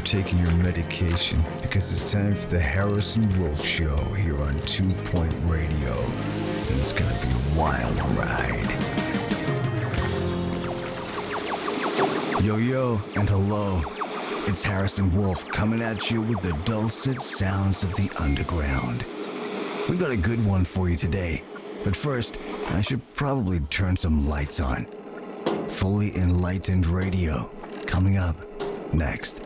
taking your medication because it's time for the Harrison Wolf Show here on 2 Point Radio. And it's gonna be a wild ride. Yo, and hello. It's Harrison Wolf coming at you with the dulcet sounds of the underground. We've got a good one for you today. But first, I should probably turn some lights on. Fully Enlightened Radio, coming up next.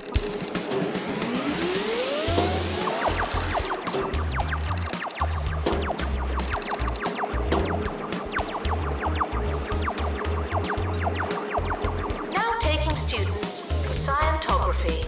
Now taking students for Scientography.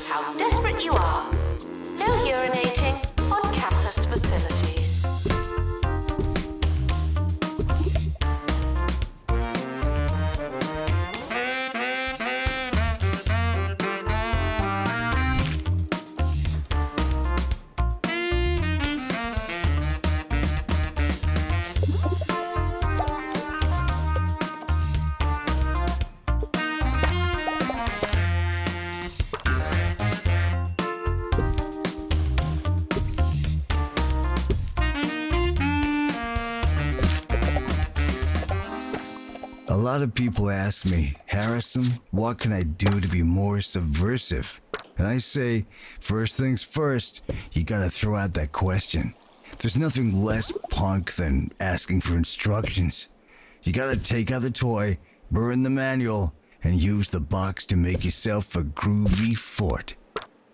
How desperate you are. No urinating on campus facilities. A lot of people ask me, Harrison, what can I do to be more subversive? And I say, first things first, you gotta throw out that question. There's nothing less punk than asking for instructions. You gotta take out the toy, burn the manual, and use the box to make yourself a groovy fort.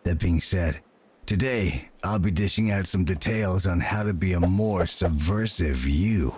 That being said, today I'll be dishing out some details on how to be a more subversive you.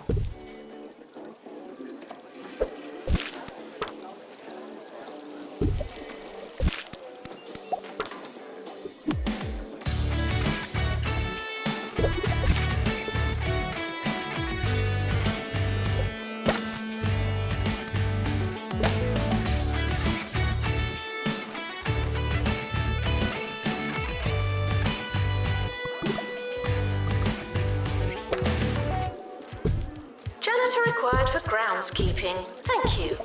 Janitor required for groundskeeping. Thank you.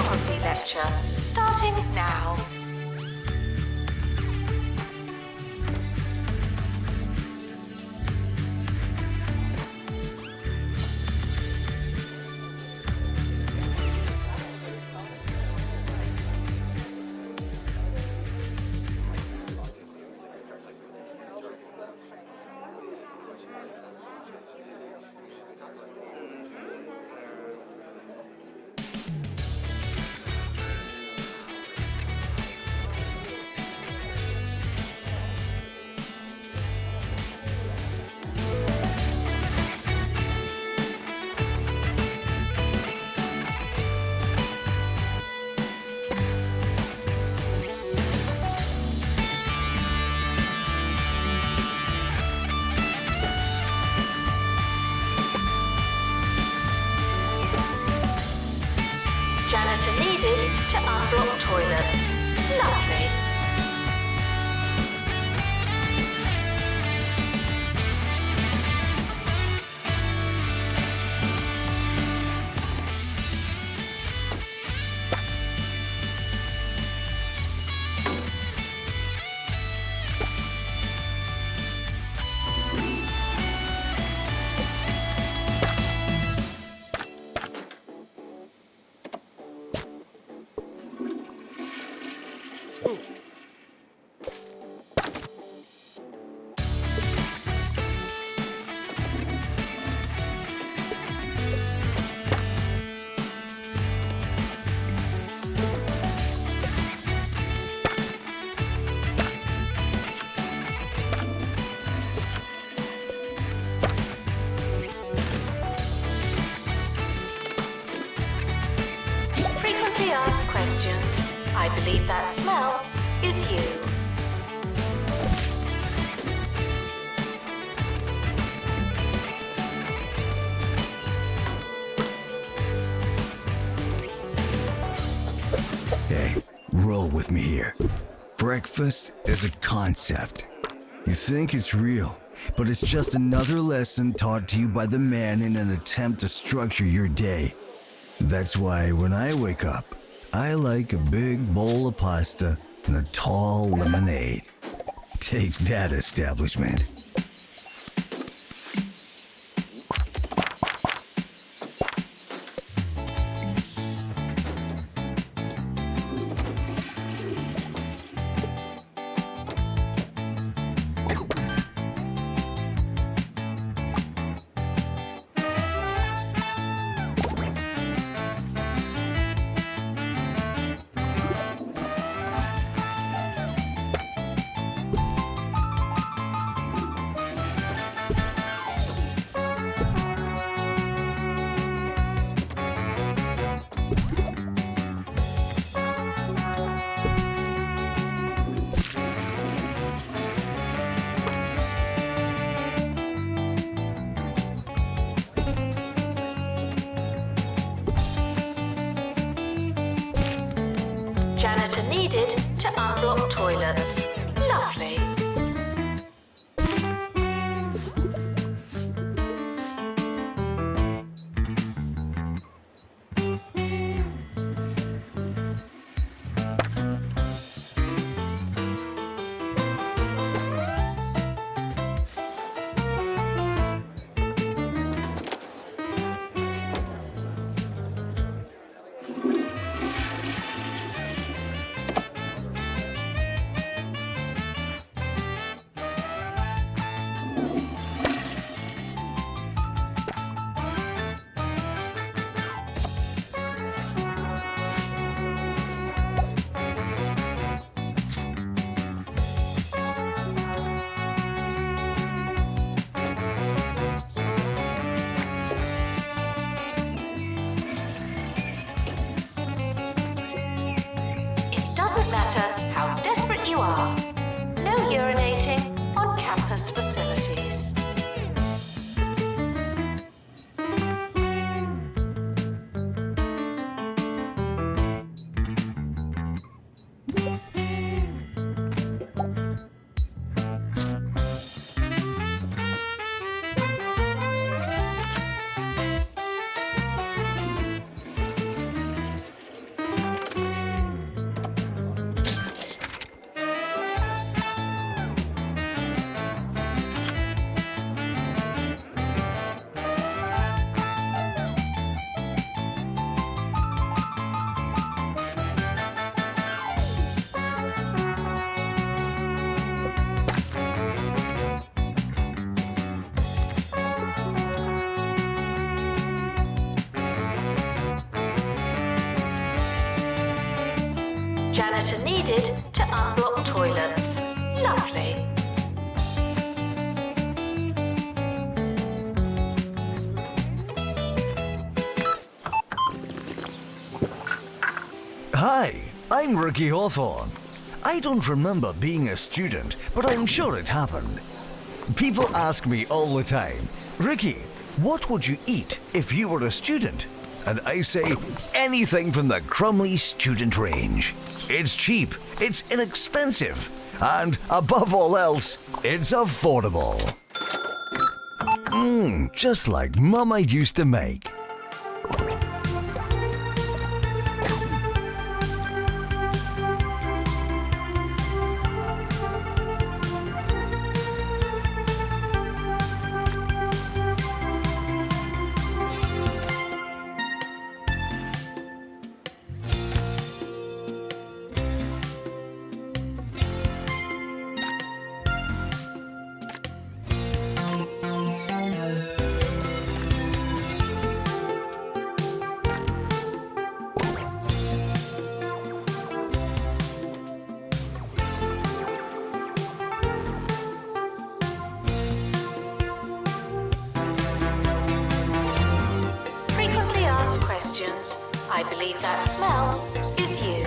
Photography lecture, starting now. Janitor needed to unblock toilets. Lovely. Frequently asked questions. I believe that smell is you. Hey, roll with me here. Breakfast is a concept. You think it's real, but it's just another lesson taught to you by the man in an attempt to structure your day. That's why when I wake up, I like a big bowl of pasta and a tall lemonade. Take that, establishment. Janitor needed to unblock toilets. Lovely. Doesn't matter how desperate you are. No urinating on campus facilities. Janitor needed to unblock toilets. Lovely. Hi, I'm Ricky Hawthorne. I don't remember being a student, but I'm sure it happened. People ask me all the time, Ricky, what would you eat if you were a student? And I say, anything from the Crumley student range. It's cheap, it's inexpensive, and above all else, it's affordable. Just like Mama used to make. Frequently asked questions. I believe that smell is you.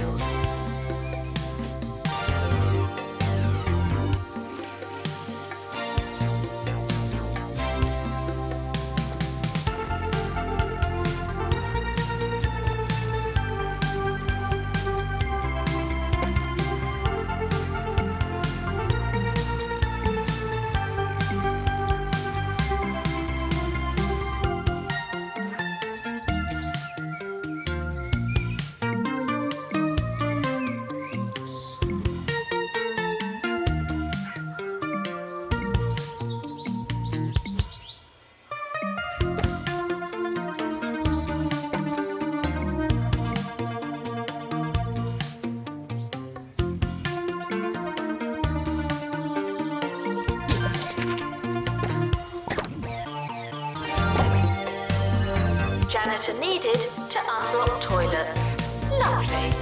Janitor needed to unblock toilets. Lovely.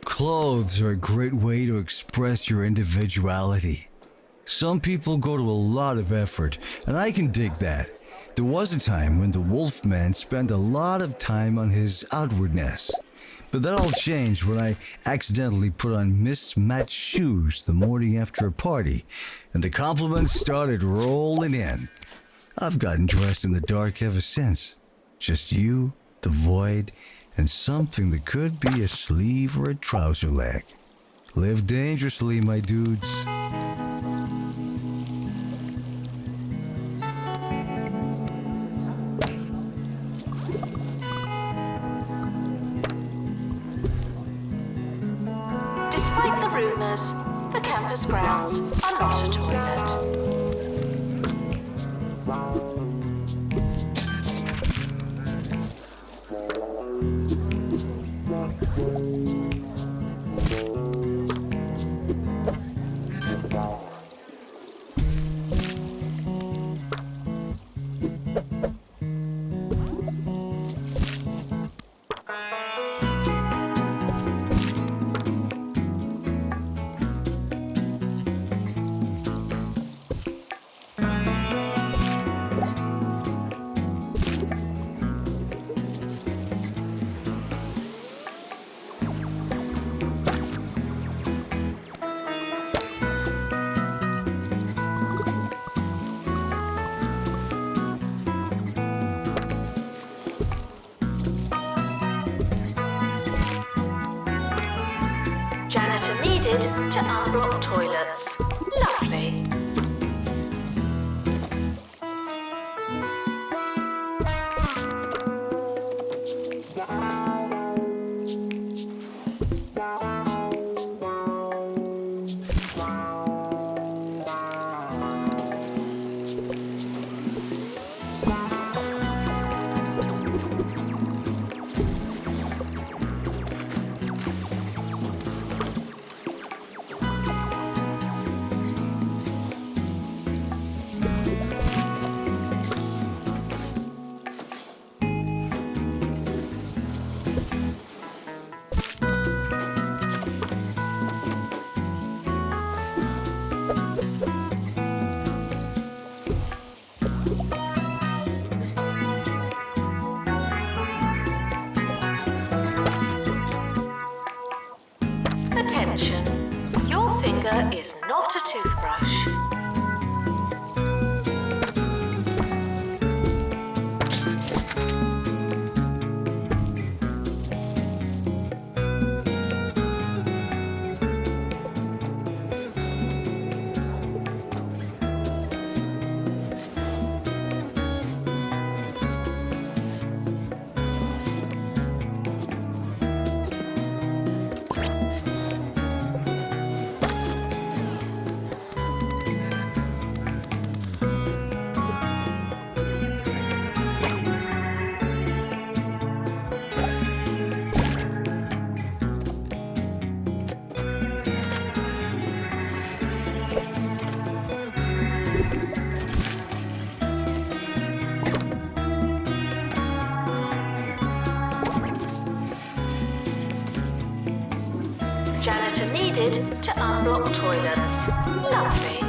Clothes are a great way to express your individuality. Some people go to a lot of effort, and I can dig that. There was a time when the Wolfman spent a lot of time on his outwardness. But that all changed when I accidentally put on mismatched shoes the morning after a party, and the compliments started rolling in. I've gotten dressed in the dark ever since. Just you, the void, and something that could be a sleeve or a trouser leg. Live dangerously, my dudes. Despite the rumours, the campus grounds are not a toilet. needed to unblock toilets. Lovely. Attention, your finger is not a toothbrush. Janitor needed to unblock toilets. Lovely.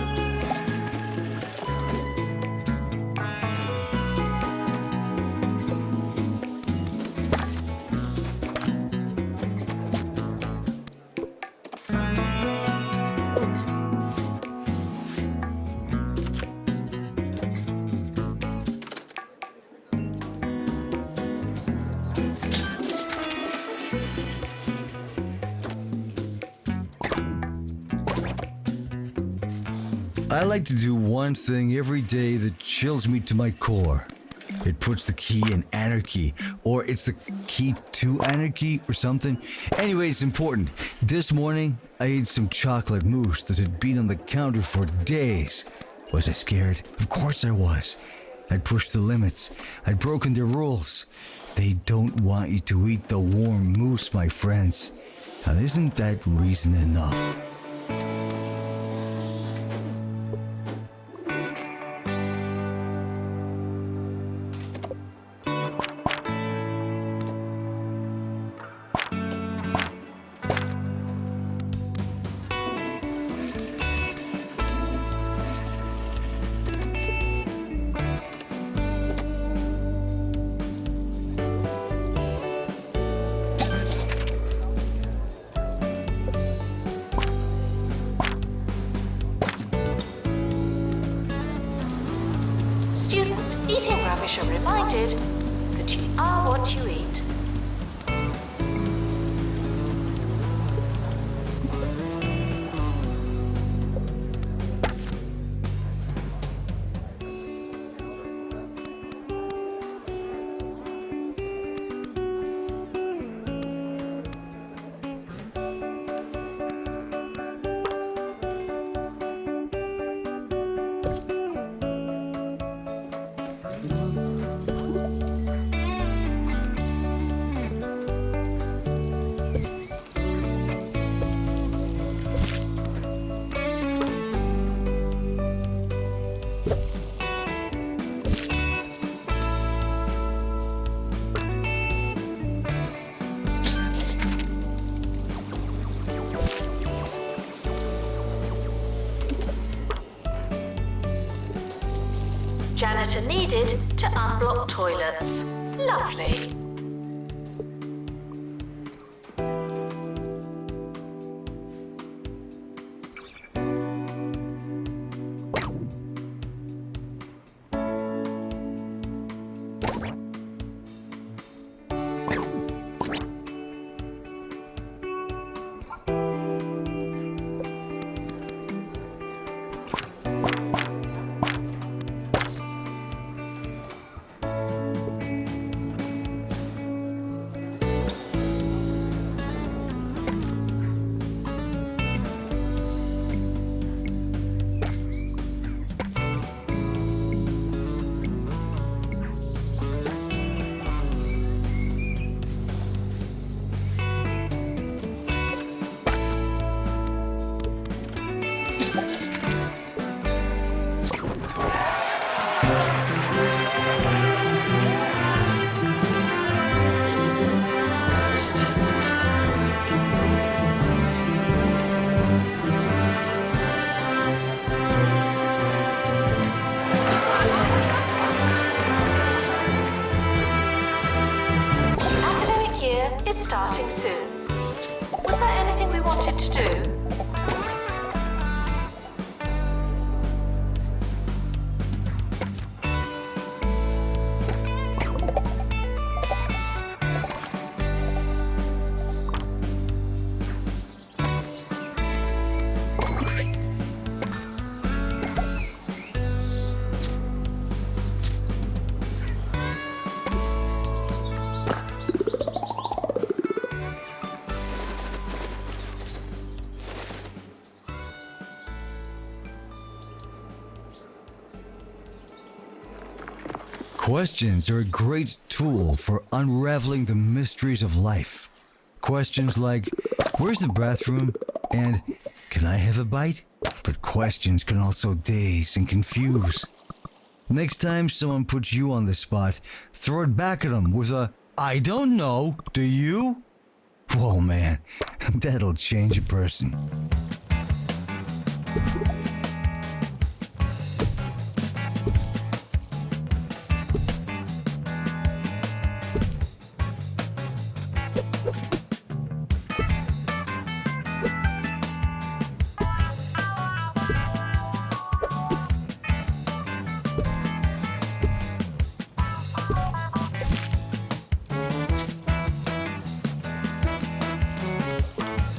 I like to do one thing every day that chills me to my core. It puts the key in anarchy, or it's the key to anarchy, or something. Anyway, it's important. This morning, I ate some chocolate mousse that had been on the counter for days. Was I scared? Of course I was. I'd pushed the limits. I'd broken their rules. They don't want you to eat the warm mousse, my friends. And isn't that reason enough? Students eating rubbish are reminded that you are what you eat. Janitor needed to unblock toilets. Lovely. Questions are a great tool for unraveling the mysteries of life. Questions like, where's the bathroom? And, can I have a bite? But questions can also daze and confuse. Next time someone puts you on the spot, throw it back at them with a, I don't know, do you? Whoa, man, that'll change a person.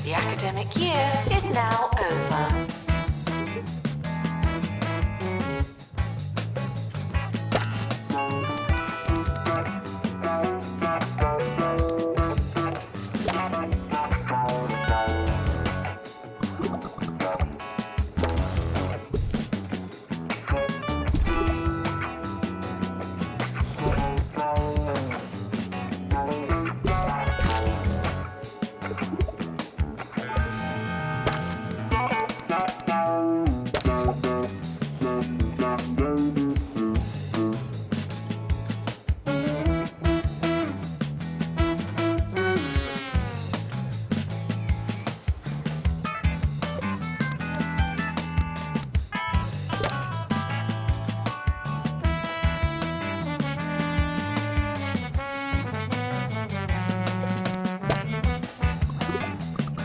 The academic year is now over.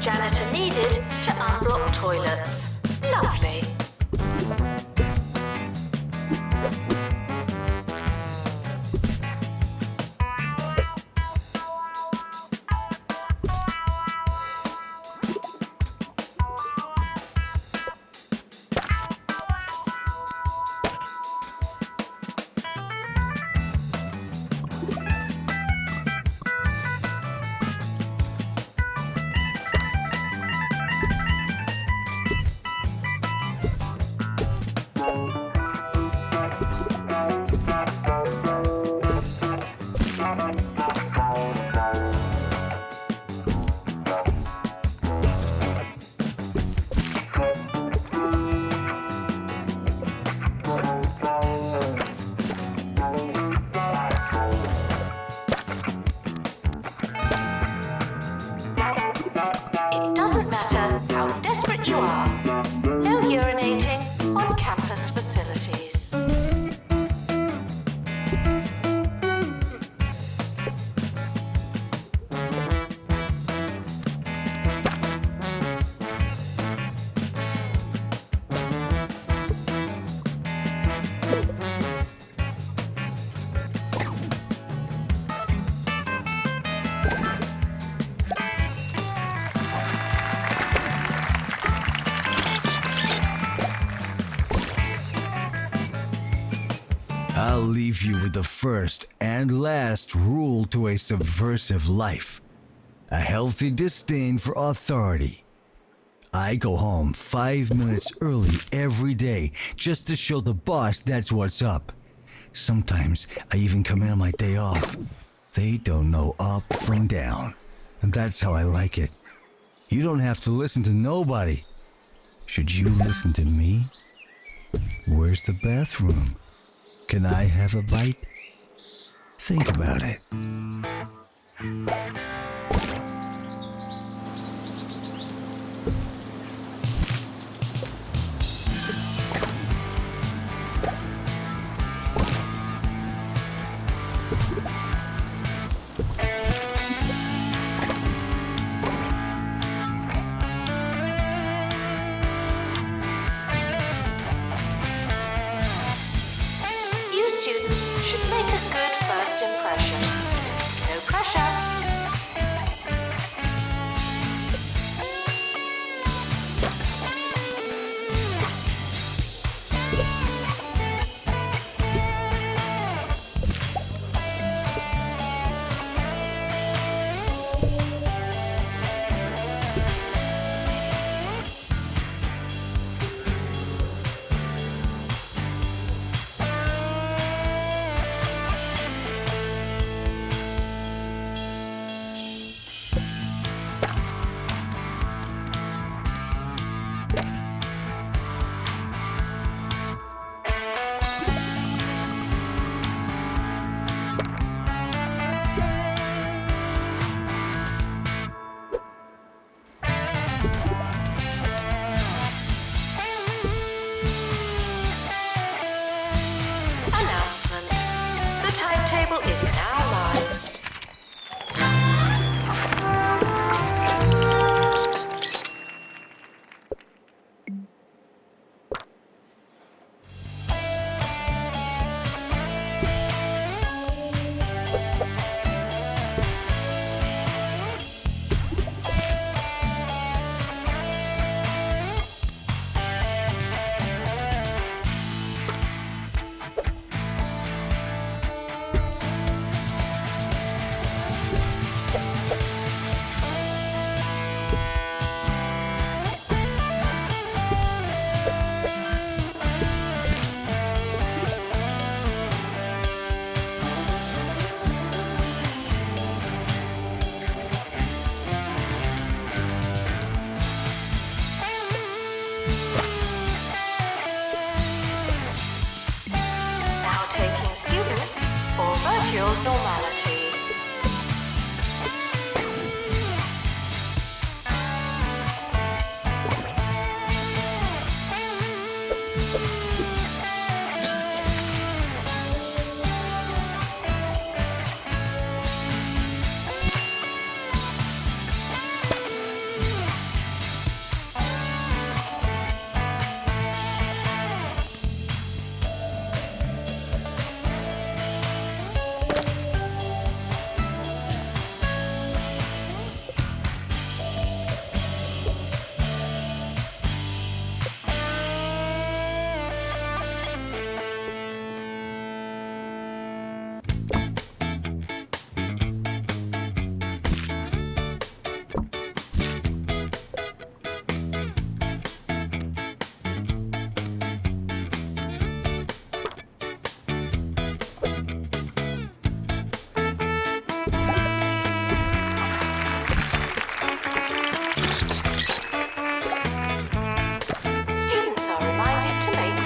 Janitor needed to unblock toilets. Lovely. It doesn't matter how desperate you are. No urinating on campus facilities. I'll leave you with the first and last rule to a subversive life. A healthy disdain for authority. I go home 5 minutes early every day just to show the boss that's what's up. Sometimes I even come in on my day off. They don't know up from down. And that's how I like it. You don't have to listen to nobody. Should you listen to me? Where's the bathroom? Can I have a bite? Think about it. You students should make a good first impression. No pressure. announcement. The timetable is now live. Taking students for virtual normality.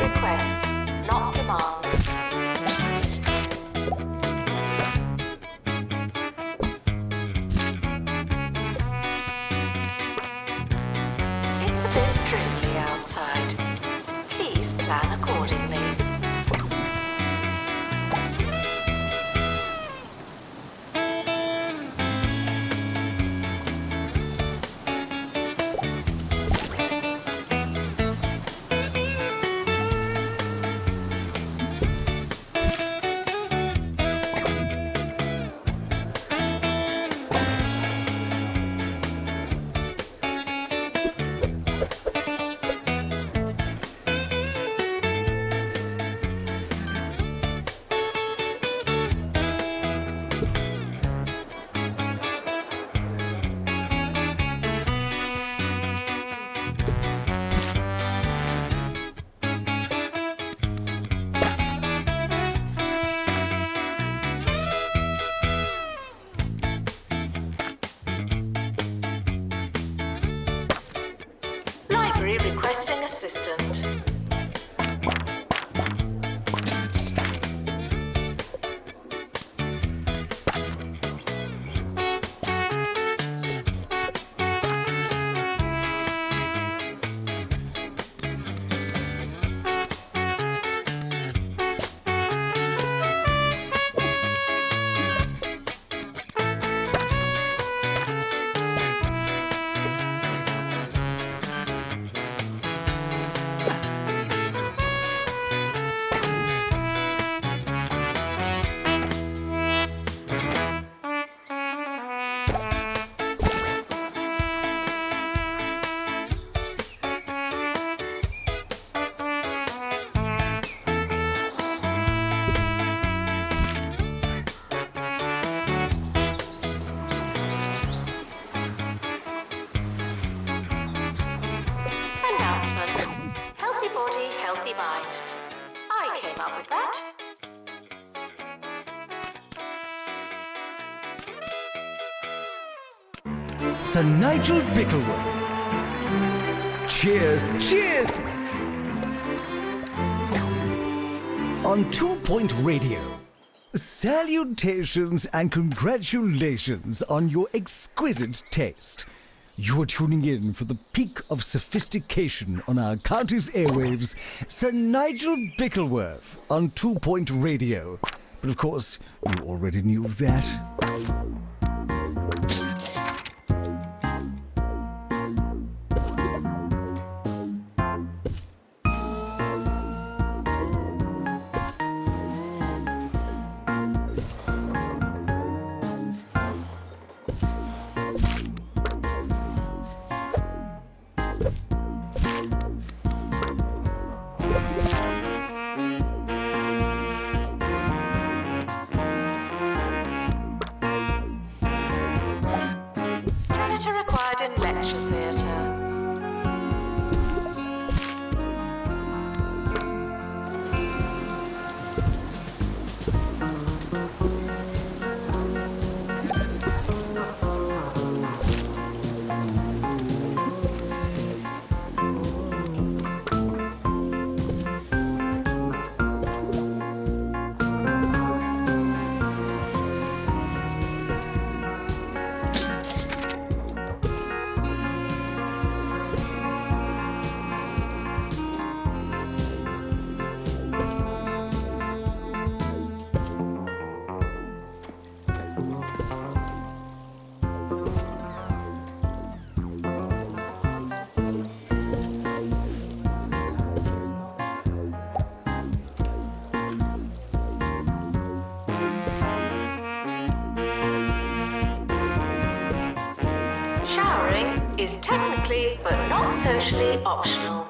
Requests, not demands. It's a bit drizzly outside. Please plan accordingly. Requesting assistant. Healthy body, healthy mind. I came up with that. Sir Nigel Bickleworth. Cheers, cheers! On 2 Point Radio. Salutations and congratulations on your exquisite taste. You are tuning in for the peak of sophistication on our county's airwaves, Sir Nigel Bickleworth on 2 Point Radio. But of course, you already knew that. Janitor required in lecture theatre. Showering is technically but not socially optional.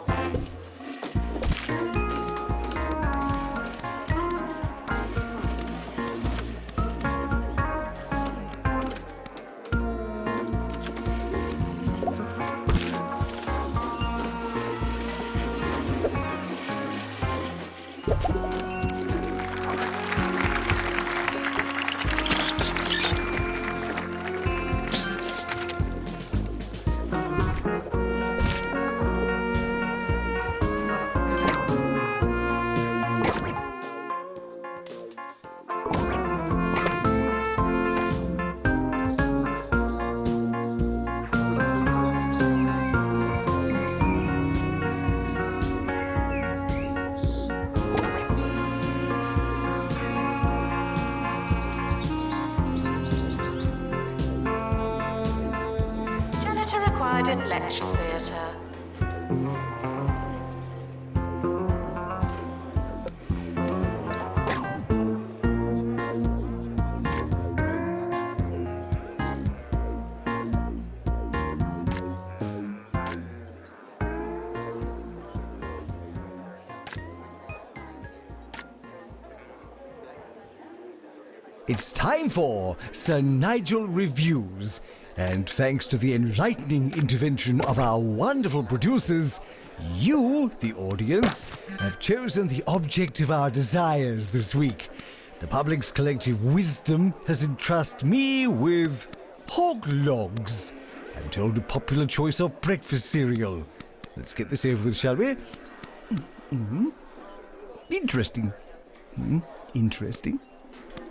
Janitor required in lecture theatre. It's time for Sir Nigel Reviews. And thanks to the enlightening intervention of our wonderful producers, you, the audience, have chosen the object of our desires this week. The public's collective wisdom has entrusted me with hog logs. I'm told a popular choice of breakfast cereal. Let's get this over with, shall we? Interesting. Interesting.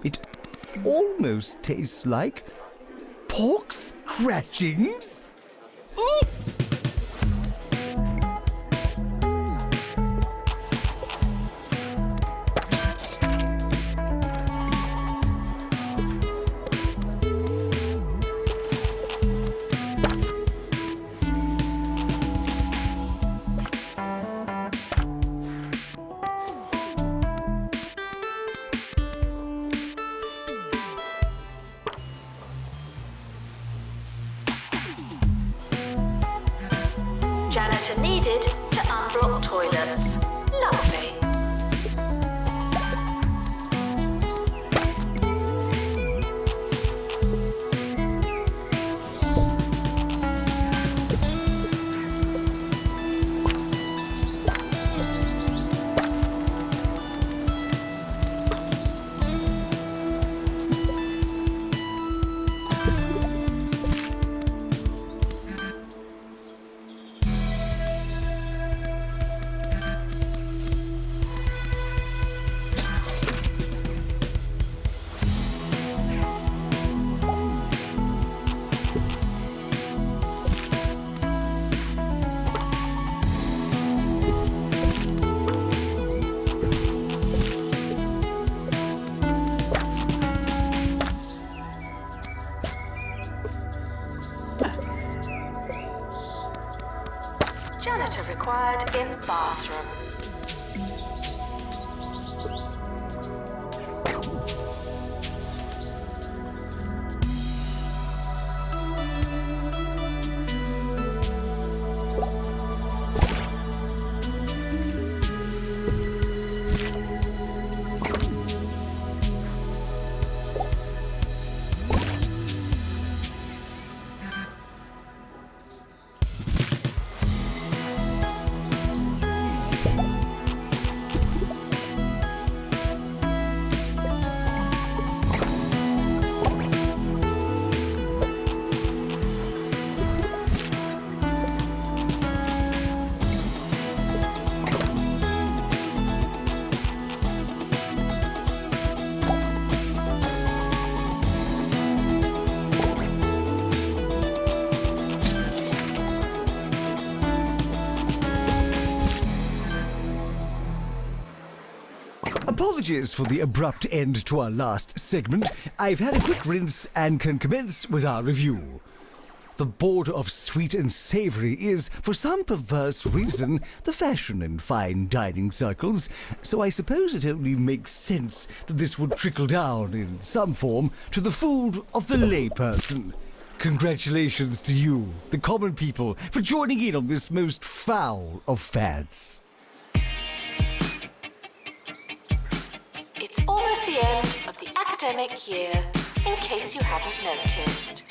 It almost tastes like pork scratchings. Ooh! Janitor needed to unblock toilets. Lovely. bathroom. Apologies for the abrupt end to our last segment. I've had a quick rinse and can commence with our review. The border of sweet and savory is, for some perverse reason, the fashion in fine dining circles, so I suppose it only makes sense that this would trickle down, in some form, to the food of the layperson. Congratulations to you, the common people, for joining in on this most foul of fads. It's almost the end of the academic year, in case you hadn't noticed.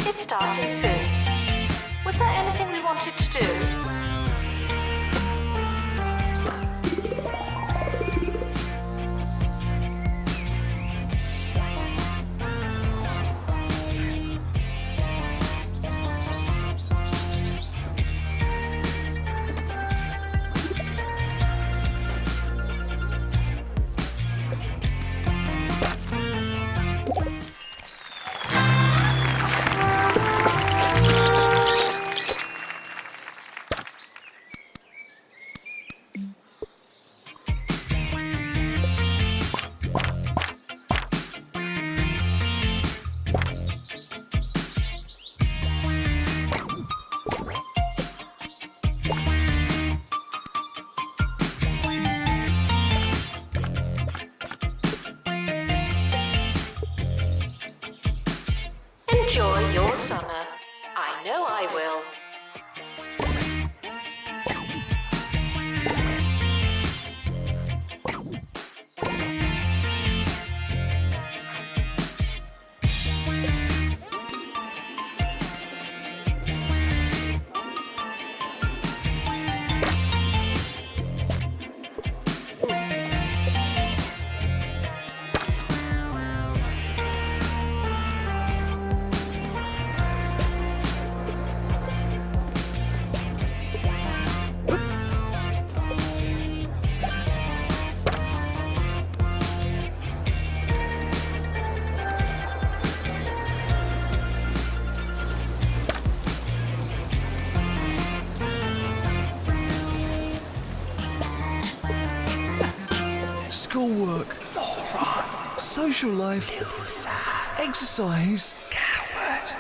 Is starting soon. Was there anything we wanted to do? Enjoy your summer. I know I will. Schoolwork, social life, exercise. Coward.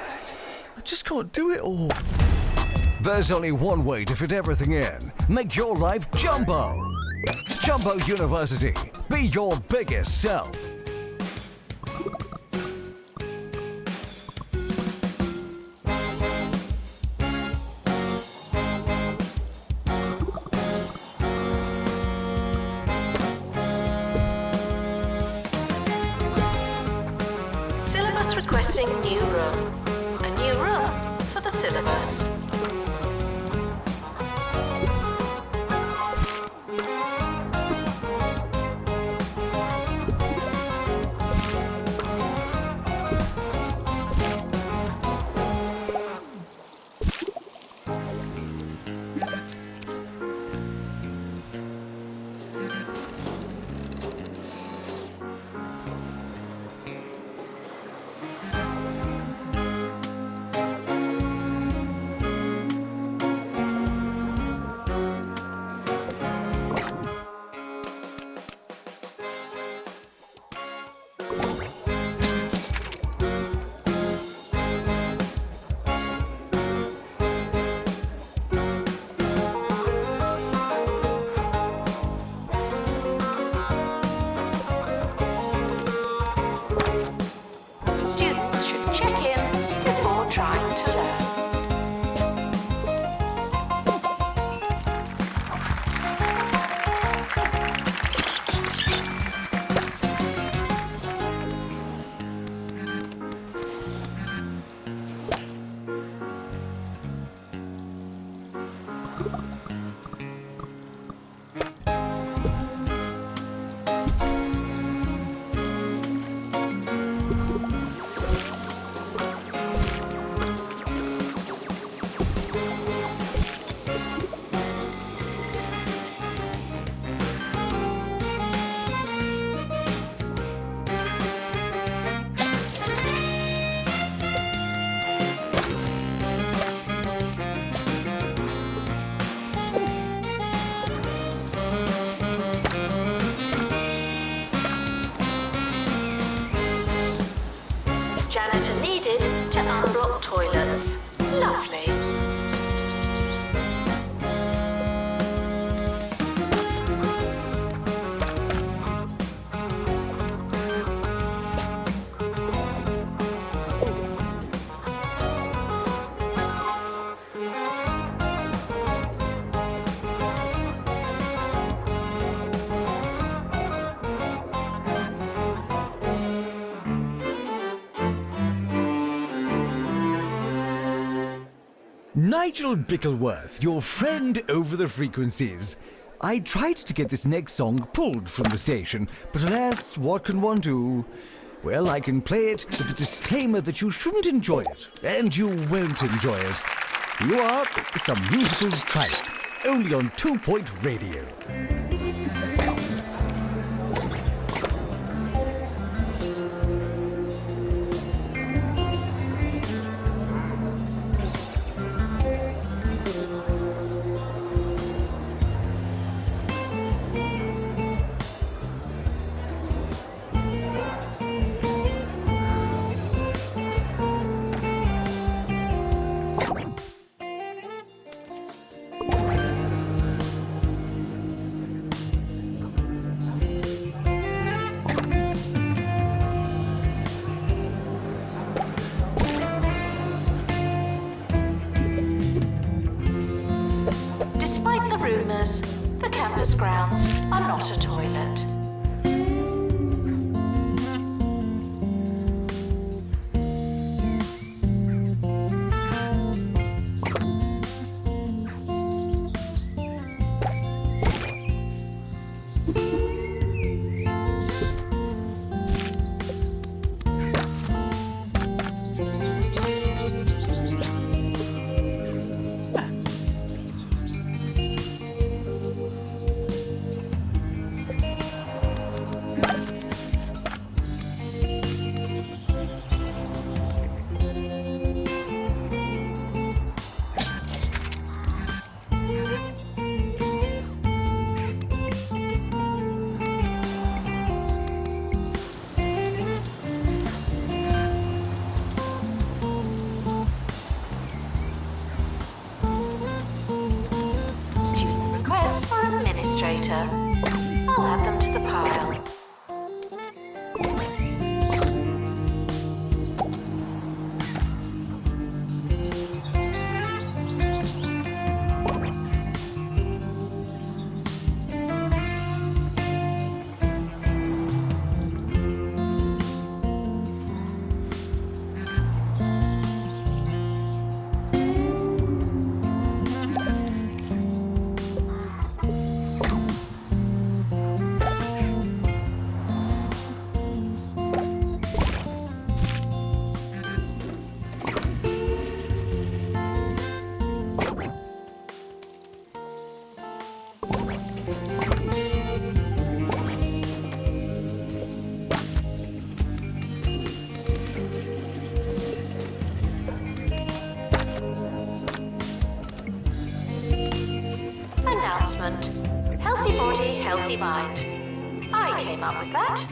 I just can't do it all. There's only one way to fit everything in. Make your life Jumbo. Jumbo University. Be your biggest self. Syllabus requesting new room. A new room for the syllabus. Students should check in before trying to learn. Janitor needed to unblock toilets. Lovely. Nigel Bickleworth, your friend over the frequencies. I tried to get this next song pulled from the station, but alas, what can one do? Well, I can play it with the disclaimer that you shouldn't enjoy it, and you won't enjoy it. Here you are, some musical tripe, only on 2 Point Radio. Despite the rumours, the campus grounds are not a toilet. Student requests for administrator. I'll add them to the pile. Announcement. Healthy body, healthy mind. I came up with that.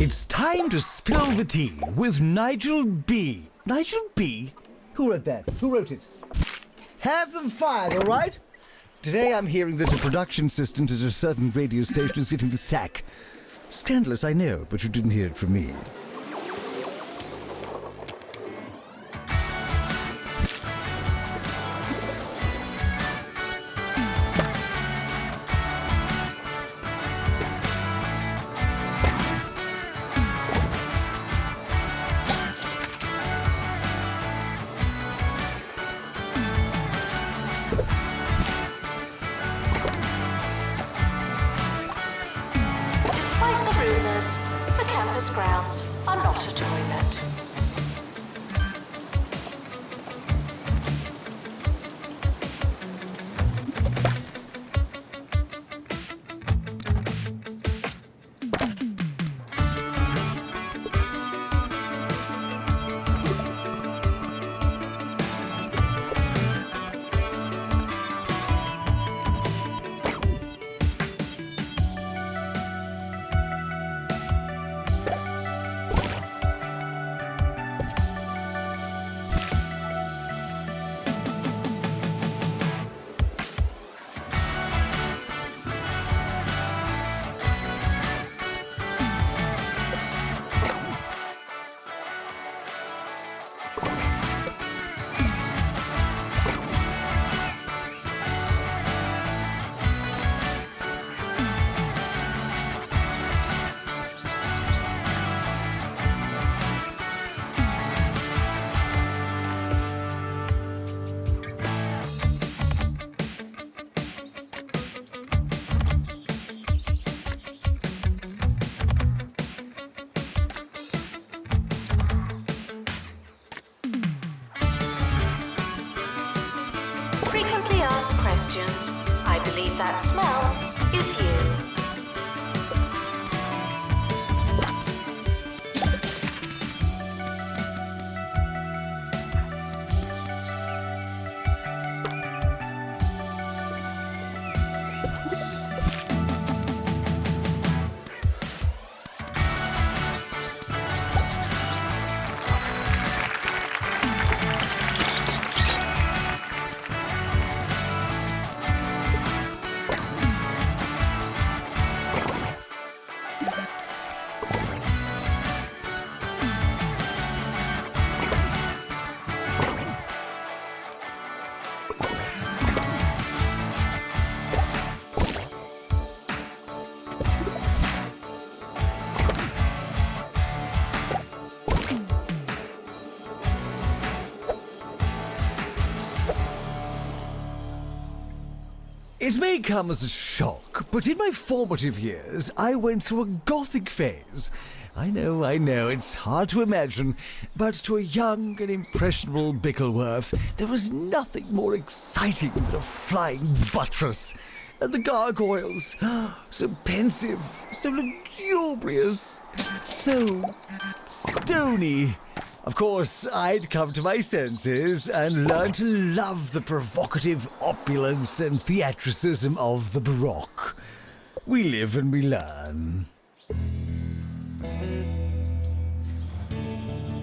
It's time to spill the tea with Nigel B. Nigel B? Who wrote that? Who wrote it? Have them fired, all right? Today I'm hearing that a production assistant at a certain radio station is getting the sack. Scandalous, I know, but you didn't hear it from me. Despite the rumours, the campus grounds are not a toilet. Frequently asked questions. I believe that smell is you. It may come as a shock, but in my formative years, I went through a gothic phase. I know, it's hard to imagine, but to a young and impressionable Bickleworth, there was nothing more exciting than a flying buttress. And the gargoyles, so pensive, so lugubrious, so stony. Of course, I'd come to my senses and learn to love the provocative opulence and theatricism of the Baroque. We live and we learn.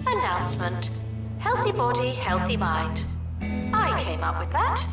Announcement. Healthy body, healthy mind. I came up with that.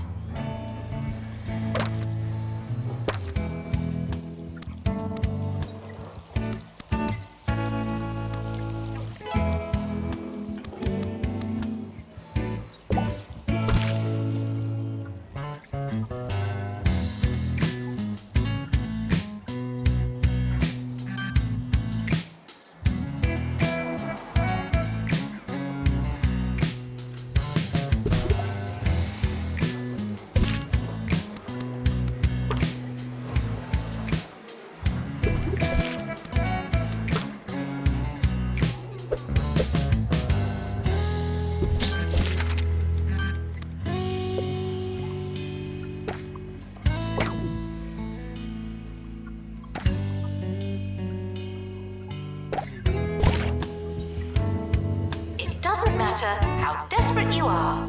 Doesn't matter how desperate you are.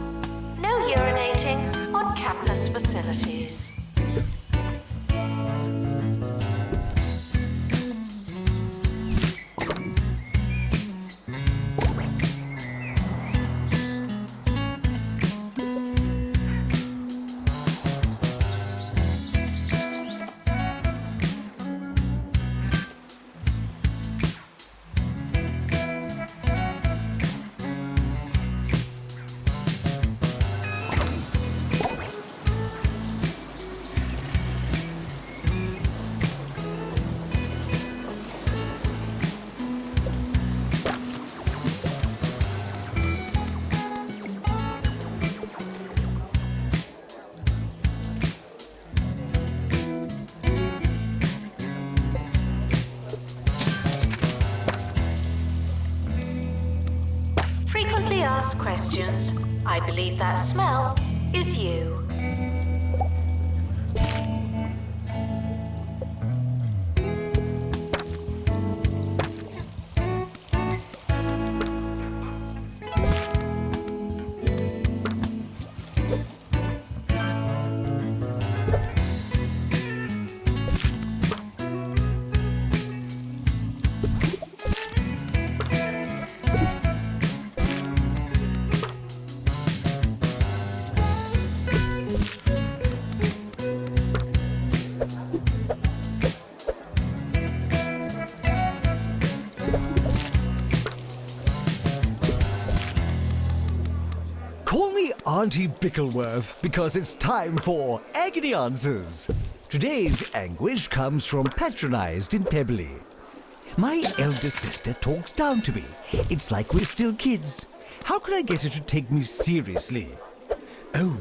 No urinating on campus facilities. Frequently asked questions. I believe that smell is you. Call me Auntie Bickleworth because it's time for Agony Answers. Today's anguish comes from Patronized in Pebbly. My elder sister talks down to me. It's like we're still kids. How can I get her to take me seriously? Oh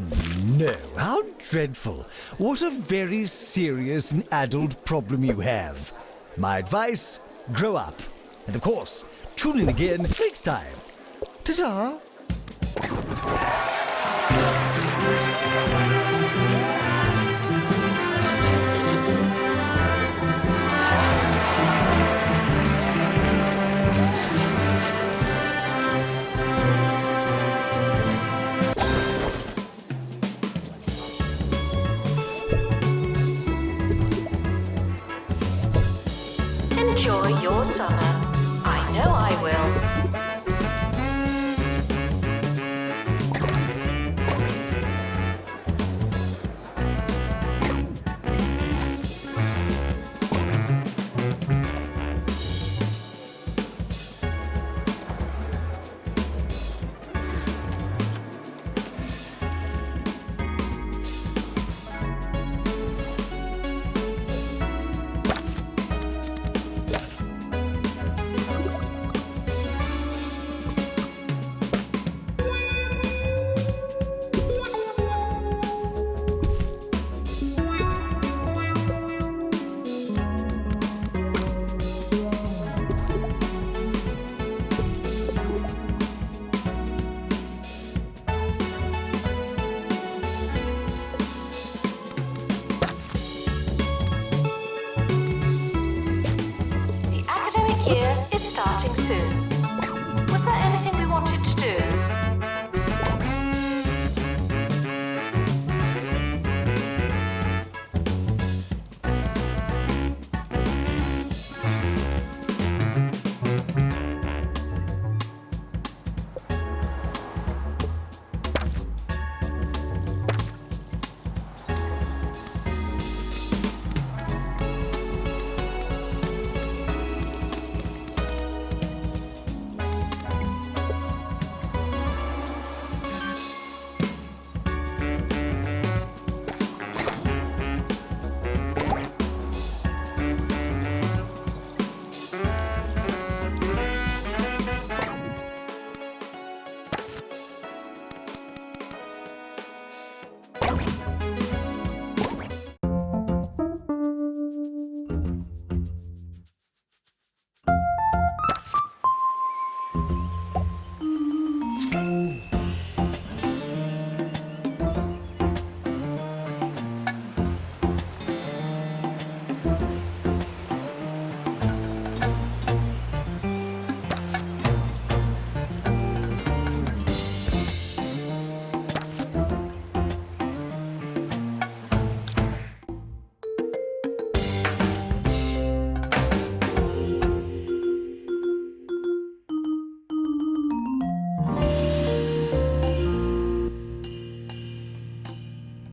no, how dreadful. What a very serious and adult problem you have. My advice, grow up. And of course, tune in again next time. Ta-ta! Enjoy your summer. I know I will. academic year is starting soon. Was there anything we wanted to do?